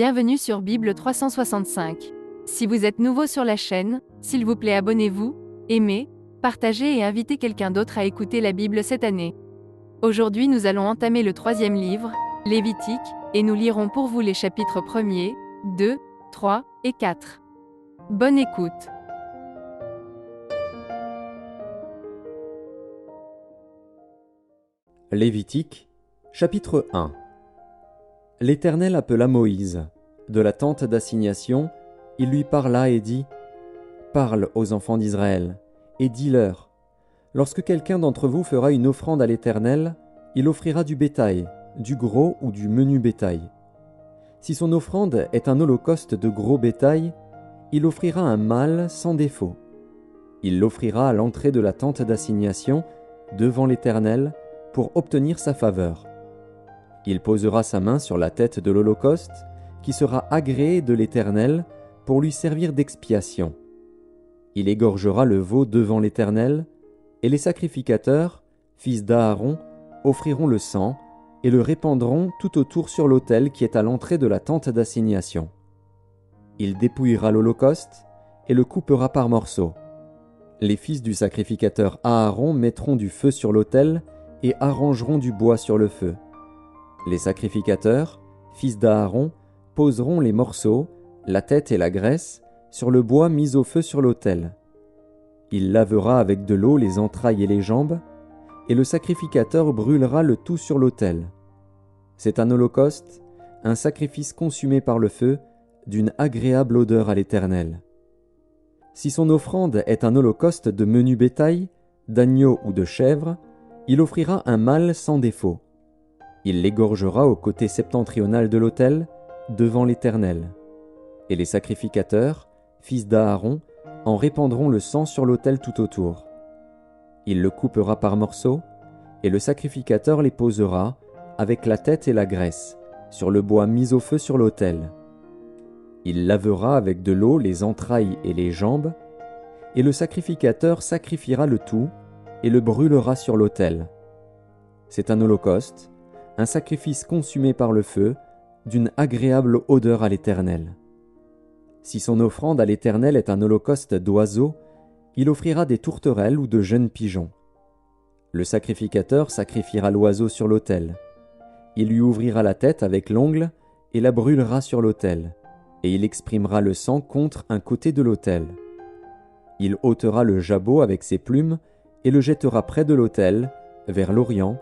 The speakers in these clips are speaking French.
Bienvenue sur Bible 365. Si vous êtes nouveau sur la chaîne, s'il vous plaît abonnez-vous, aimez, partagez et invitez quelqu'un d'autre à écouter la Bible cette année. Aujourd'hui nous allons entamer le 3e livre, Lévitique, et nous lirons pour vous les chapitres 1er, 2, 3 et 4. Bonne écoute. Lévitique, chapitre 1. L'Éternel appela Moïse. De la tente d'assignation, il lui parla et dit : « Parle aux enfants d'Israël, et dis-leur : lorsque quelqu'un d'entre vous fera une offrande à l'Éternel, il offrira du bétail, du gros ou du menu bétail. Si son offrande est un holocauste de gros bétail, il offrira un mâle sans défaut. Il l'offrira à l'entrée de la tente d'assignation, devant l'Éternel, pour obtenir sa faveur. Il posera sa main sur la tête de l'holocauste, qui sera agréé de l'Éternel, pour lui servir d'expiation. Il égorgera le veau devant l'Éternel, et les sacrificateurs, fils d'Aaron, offriront le sang, et le répandront tout autour sur l'autel qui est à l'entrée de la tente d'assignation. Il dépouillera l'holocauste, et le coupera par morceaux. Les fils du sacrificateur Aaron mettront du feu sur l'autel, et arrangeront du bois sur le feu. Les sacrificateurs, fils d'Aaron, poseront les morceaux, la tête et la graisse, sur le bois mis au feu sur l'autel. Il lavera avec de l'eau les entrailles et les jambes, et le sacrificateur brûlera le tout sur l'autel. C'est un holocauste, un sacrifice consumé par le feu, d'une agréable odeur à l'Éternel. Si son offrande est un holocauste de menu bétail, d'agneau ou de chèvre, il offrira un mâle sans défaut. Il l'égorgera au côté septentrional de l'autel, devant l'Éternel. Et les sacrificateurs, fils d'Aaron, en répandront le sang sur l'autel tout autour. Il le coupera par morceaux, et le sacrificateur les posera, avec la tête et la graisse, sur le bois mis au feu sur l'autel. Il lavera avec de l'eau les entrailles et les jambes, et le sacrificateur sacrifiera le tout, et le brûlera sur l'autel. C'est un holocauste, un sacrifice consumé par le feu, d'une agréable odeur à l'Éternel. Si son offrande à l'Éternel est un holocauste d'oiseaux, il offrira des tourterelles ou de jeunes pigeons. Le sacrificateur sacrifiera l'oiseau sur l'autel. Il lui ouvrira la tête avec l'ongle et la brûlera sur l'autel, et il exprimera le sang contre un côté de l'autel. Il ôtera le jabot avec ses plumes et le jettera près de l'autel, vers l'orient,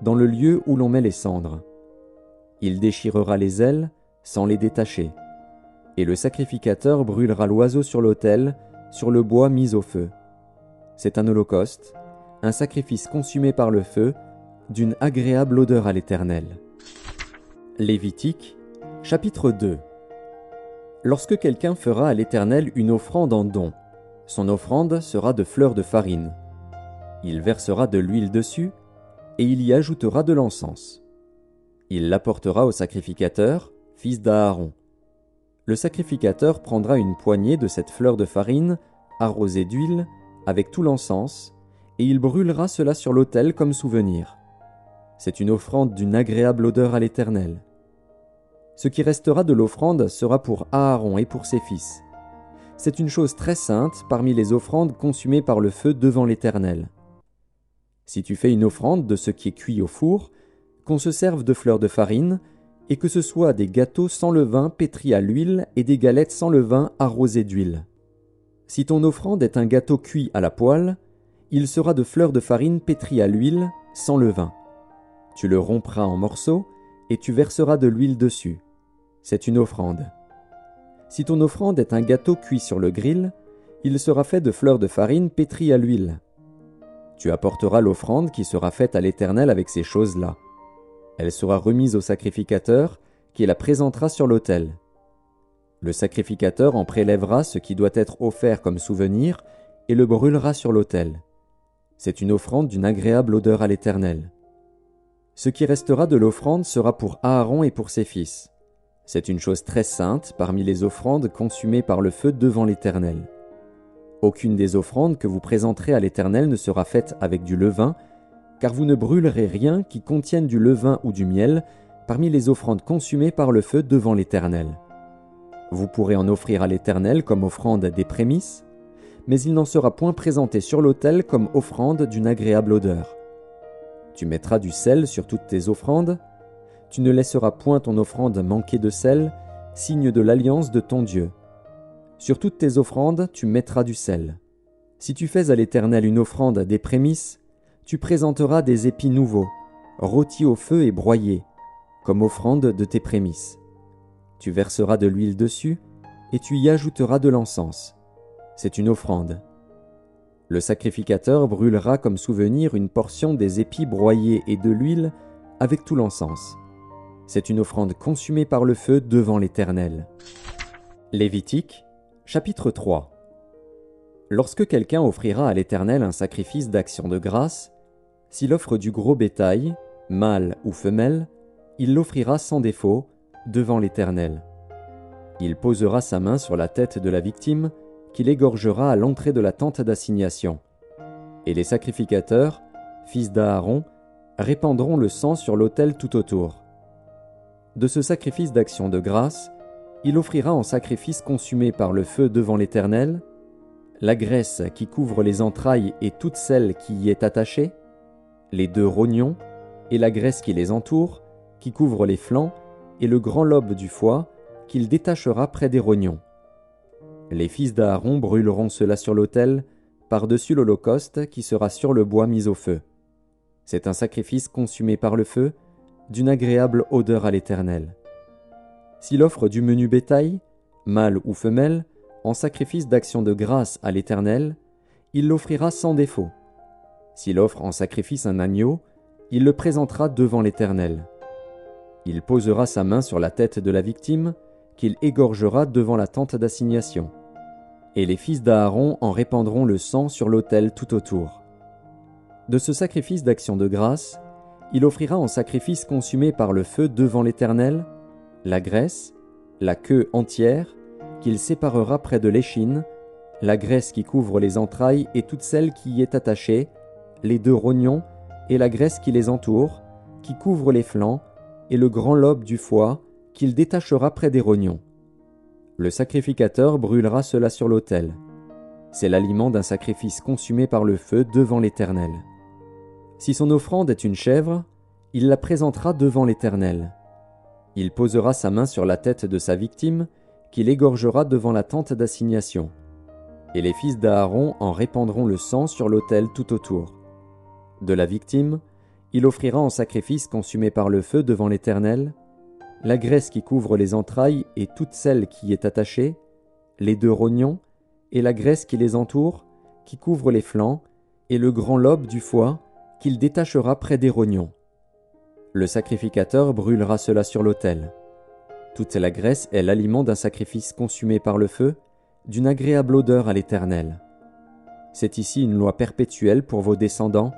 dans le lieu où l'on met les cendres. Il déchirera les ailes, sans les détacher. Et le sacrificateur brûlera l'oiseau sur l'autel, sur le bois mis au feu. C'est un holocauste, un sacrifice consumé par le feu, d'une agréable odeur à l'Éternel. Lévitique, chapitre 2. Lorsque quelqu'un fera à l'Éternel une offrande en don, son offrande sera de fleurs de farine. Il versera de l'huile dessus, et il y ajoutera de l'encens. Il l'apportera au sacrificateur, fils d'Aaron. Le sacrificateur prendra une poignée de cette fleur de farine, arrosée d'huile, avec tout l'encens, et il brûlera cela sur l'autel comme souvenir. C'est une offrande d'une agréable odeur à l'Éternel. Ce qui restera de l'offrande sera pour Aaron et pour ses fils. C'est une chose très sainte parmi les offrandes consumées par le feu devant l'Éternel. Si tu fais une offrande de ce qui est cuit au four, qu'on se serve de fleurs de farine, et que ce soit des gâteaux sans levain pétris à l'huile et des galettes sans levain arrosées d'huile. Si ton offrande est un gâteau cuit à la poêle, il sera de fleurs de farine pétries à l'huile, sans levain. Tu le rompras en morceaux, et tu verseras de l'huile dessus. C'est une offrande. Si ton offrande est un gâteau cuit sur le grill, il sera fait de fleurs de farine pétries à l'huile. Tu apporteras l'offrande qui sera faite à l'Éternel avec ces choses-là. Elle sera remise au sacrificateur, qui la présentera sur l'autel. Le sacrificateur en prélèvera ce qui doit être offert comme souvenir, et le brûlera sur l'autel. C'est une offrande d'une agréable odeur à l'Éternel. Ce qui restera de l'offrande sera pour Aaron et pour ses fils. C'est une chose très sainte parmi les offrandes consumées par le feu devant l'Éternel. Aucune des offrandes que vous présenterez à l'Éternel ne sera faite avec du levain, car vous ne brûlerez rien qui contienne du levain ou du miel, parmi les offrandes consumées par le feu devant l'Éternel. Vous pourrez en offrir à l'Éternel comme offrande des prémices, mais il n'en sera point présenté sur l'autel comme offrande d'une agréable odeur. Tu mettras du sel sur toutes tes offrandes. Tu ne laisseras point ton offrande manquer de sel, signe de l'alliance de ton Dieu. Sur toutes tes offrandes, tu mettras du sel. Si tu fais à l'Éternel une offrande des prémices, tu présenteras des épis nouveaux, rôtis au feu et broyés, comme offrande de tes prémices. Tu verseras de l'huile dessus, et tu y ajouteras de l'encens. C'est une offrande. Le sacrificateur brûlera comme souvenir une portion des épis broyés et de l'huile avec tout l'encens. C'est une offrande consumée par le feu devant l'Éternel. Lévitique, chapitre 3. Lorsque quelqu'un offrira à l'Éternel un sacrifice d'action de grâce, s'il offre du gros bétail, mâle ou femelle, il l'offrira sans défaut devant l'Éternel. Il posera sa main sur la tête de la victime, qu'il égorgera à l'entrée de la tente d'assignation. Et les sacrificateurs, fils d'Aaron, répandront le sang sur l'autel tout autour. De ce sacrifice d'action de grâce, il offrira en sacrifice consumé par le feu devant l'Éternel la graisse qui couvre les entrailles et toute celle qui y est attachée, les 2 rognons et la graisse qui les entoure, qui couvre les flancs, et le grand lobe du foie, qu'il détachera près des rognons. Les fils d'Aaron brûleront cela sur l'autel, par-dessus l'holocauste qui sera sur le bois mis au feu. C'est un sacrifice consumé par le feu, d'une agréable odeur à l'Éternel. S'il offre du menu bétail, mâle ou femelle, en sacrifice d'action de grâce à l'Éternel, il l'offrira sans défaut. S'il offre en sacrifice un agneau, il le présentera devant l'Éternel. Il posera sa main sur la tête de la victime, qu'il égorgera devant la tente d'assignation. Et les fils d'Aaron en répandront le sang sur l'autel tout autour. De ce sacrifice d'action de grâce, il offrira en sacrifice consumé par le feu devant l'Éternel la graisse, la queue entière, qu'il séparera près de l'échine, la graisse qui couvre les entrailles et toute celle qui y est attachée, les 2 rognons et la graisse qui les entoure, qui couvre les flancs, et le grand lobe du foie, qu'il détachera près des rognons. Le sacrificateur brûlera cela sur l'autel. C'est l'aliment d'un sacrifice consumé par le feu devant l'Éternel. Si son offrande est une chèvre, il la présentera devant l'Éternel. Il posera sa main sur la tête de sa victime, qu'il égorgera devant la tente d'assignation. Et les fils d'Aaron en répandront le sang sur l'autel tout autour. De la victime, il offrira en sacrifice consumé par le feu devant l'Éternel la graisse qui couvre les entrailles et toute celle qui y est attachée, les 2 rognons, et la graisse qui les entoure, qui couvre les flancs, et le grand lobe du foie, qu'il détachera près des rognons. Le sacrificateur brûlera cela sur l'autel. Toute la graisse est l'aliment d'un sacrifice consumé par le feu, d'une agréable odeur à l'Éternel. C'est ici une loi perpétuelle pour vos descendants,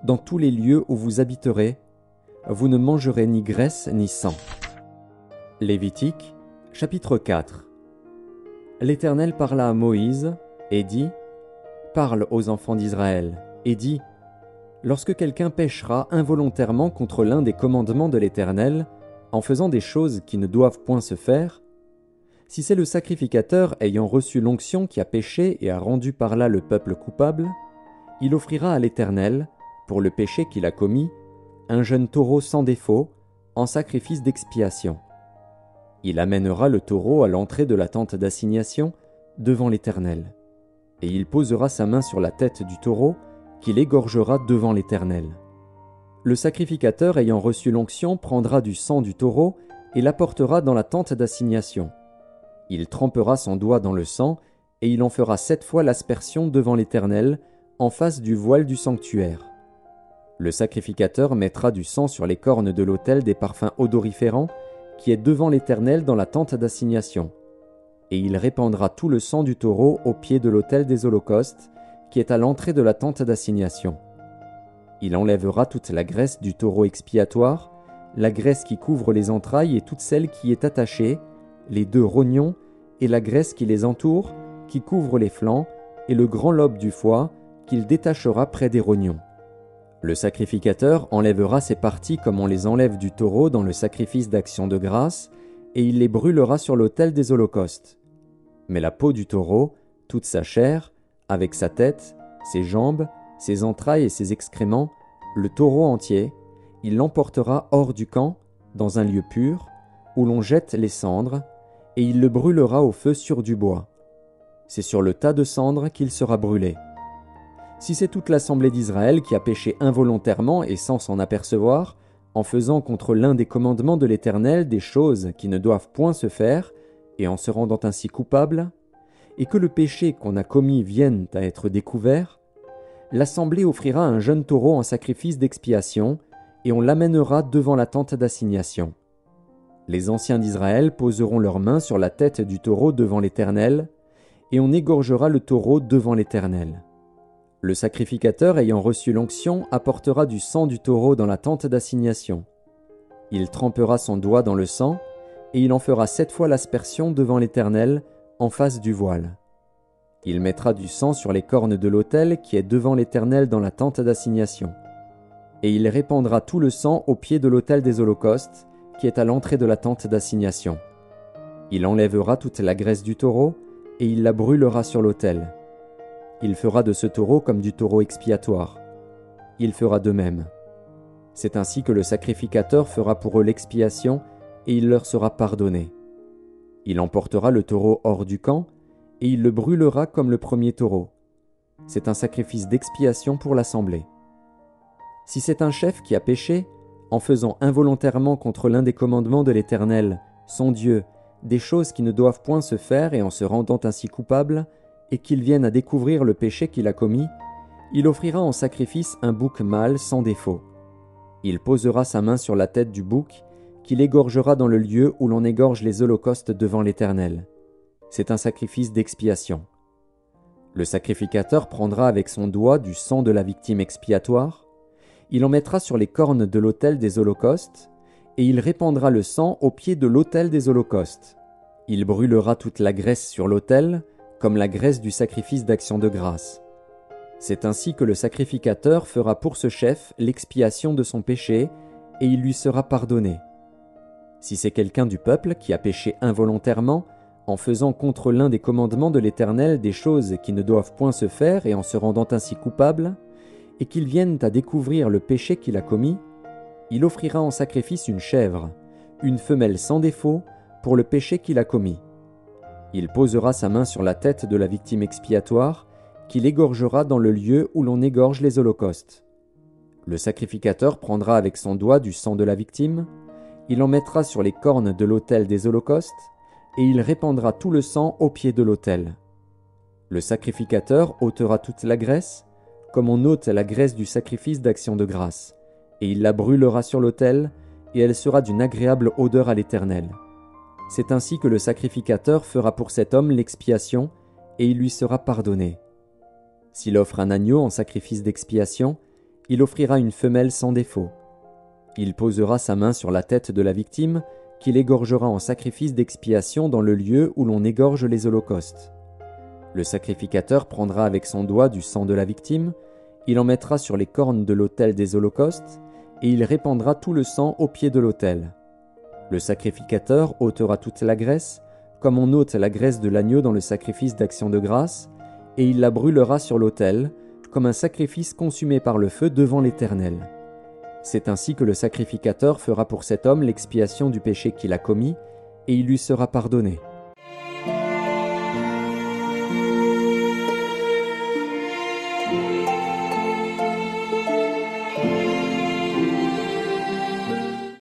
dans tous les lieux où vous habiterez, vous ne mangerez ni graisse ni sang. Lévitique, chapitre 4. L'Éternel parla à Moïse et dit : Parle aux enfants d'Israël et dis : Lorsque quelqu'un péchera involontairement contre l'un des commandements de l'Éternel, en faisant des choses qui ne doivent point se faire, si c'est le sacrificateur ayant reçu l'onction qui a péché et a rendu par là le peuple coupable, il offrira à l'Éternel, pour le péché qu'il a commis, un jeune taureau sans défaut, en sacrifice d'expiation. Il amènera le taureau à l'entrée de la tente d'assignation, devant l'Éternel. Et il posera sa main sur la tête du taureau, qu'il égorgera devant l'Éternel. Le sacrificateur ayant reçu l'onction prendra du sang du taureau et l'apportera dans la tente d'assignation. Il trempera son doigt dans le sang, et il en fera 7 fois l'aspersion devant l'Éternel, en face du voile du sanctuaire. Le sacrificateur mettra du sang sur les cornes de l'autel des parfums odoriférants, qui est devant l'Éternel dans la tente d'assignation. Et il répandra tout le sang du taureau au pied de l'autel des holocaustes, qui est à l'entrée de la tente d'assignation. Il enlèvera toute la graisse du taureau expiatoire, la graisse qui couvre les entrailles et toute celle qui est attachée, les 2 rognons, et la graisse qui les entoure, qui couvre les flancs, et le grand lobe du foie, qu'il détachera près des rognons. Le sacrificateur enlèvera ces parties comme on les enlève du taureau dans le sacrifice d'action de grâce, et il les brûlera sur l'autel des holocaustes. Mais la peau du taureau, toute sa chair, avec sa tête, ses jambes, ses entrailles et ses excréments, le taureau entier, il l'emportera hors du camp, dans un lieu pur, où l'on jette les cendres, et il le brûlera au feu sur du bois. C'est sur le tas de cendres qu'il sera brûlé. Si c'est toute l'assemblée d'Israël qui a péché involontairement et sans s'en apercevoir, en faisant contre l'un des commandements de l'Éternel des choses qui ne doivent point se faire, et en se rendant ainsi coupable, et que le péché qu'on a commis vienne à être découvert, l'assemblée offrira un jeune taureau en sacrifice d'expiation, et on l'amènera devant la tente d'assignation. Les anciens d'Israël poseront leurs mains sur la tête du taureau devant l'Éternel, et on égorgera le taureau devant l'Éternel. Le sacrificateur ayant reçu l'onction apportera du sang du taureau dans la tente d'assignation. Il trempera son doigt dans le sang, et il en fera 7 fois l'aspersion devant l'Éternel, en face du voile. Il mettra du sang sur les cornes de l'autel qui est devant l'Éternel dans la tente d'assignation. Et il répandra tout le sang au pied de l'autel des holocaustes, qui est à l'entrée de la tente d'assignation. Il enlèvera toute la graisse du taureau, et il la brûlera sur l'autel. Il fera de ce taureau comme du taureau expiatoire. Il fera de même. C'est ainsi que le sacrificateur fera pour eux l'expiation, et il leur sera pardonné. Il emportera le taureau hors du camp, et il le brûlera comme le premier taureau. C'est un sacrifice d'expiation pour l'assemblée. Si c'est un chef qui a péché, en faisant involontairement contre l'un des commandements de l'Éternel, son Dieu, des choses qui ne doivent point se faire et en se rendant ainsi coupable, et qu'il vienne à découvrir le péché qu'il a commis, il offrira en sacrifice un bouc mâle sans défaut. Il posera sa main sur la tête du bouc, qu'il égorgera dans le lieu où l'on égorge les holocaustes devant l'Éternel. C'est un sacrifice d'expiation. Le sacrificateur prendra avec son doigt du sang de la victime expiatoire, il en mettra sur les cornes de l'autel des holocaustes, et il répandra le sang au pied de l'autel des holocaustes. Il brûlera toute la graisse sur l'autel, comme la graisse du sacrifice d'action de grâce. C'est ainsi que le sacrificateur fera pour ce chef l'expiation de son péché, et il lui sera pardonné. Si c'est quelqu'un du peuple qui a péché involontairement, en faisant contre l'un des commandements de l'Éternel des choses qui ne doivent point se faire et en se rendant ainsi coupable, et qu'il vienne à découvrir le péché qu'il a commis, il offrira en sacrifice une chèvre, une femelle sans défaut, pour le péché qu'il a commis. Il posera sa main sur la tête de la victime expiatoire, qu'il égorgera dans le lieu où l'on égorge les holocaustes. Le sacrificateur prendra avec son doigt du sang de la victime, il en mettra sur les cornes de l'autel des holocaustes, et il répandra tout le sang au pied de l'autel. Le sacrificateur ôtera toute la graisse, comme on ôte la graisse du sacrifice d'action de grâce, et il la brûlera sur l'autel, et elle sera d'une agréable odeur à l'Éternel. C'est ainsi que le sacrificateur fera pour cet homme l'expiation, et il lui sera pardonné. S'il offre un agneau en sacrifice d'expiation, il offrira une femelle sans défaut. Il posera sa main sur la tête de la victime, qu'il égorgera en sacrifice d'expiation dans le lieu où l'on égorge les holocaustes. Le sacrificateur prendra avec son doigt du sang de la victime, il en mettra sur les cornes de l'autel des holocaustes, et il répandra tout le sang au pied de l'autel. Le sacrificateur ôtera toute la graisse, comme on ôte la graisse de l'agneau dans le sacrifice d'action de grâce, et il la brûlera sur l'autel, comme un sacrifice consumé par le feu devant l'Éternel. C'est ainsi que le sacrificateur fera pour cet homme l'expiation du péché qu'il a commis, et il lui sera pardonné.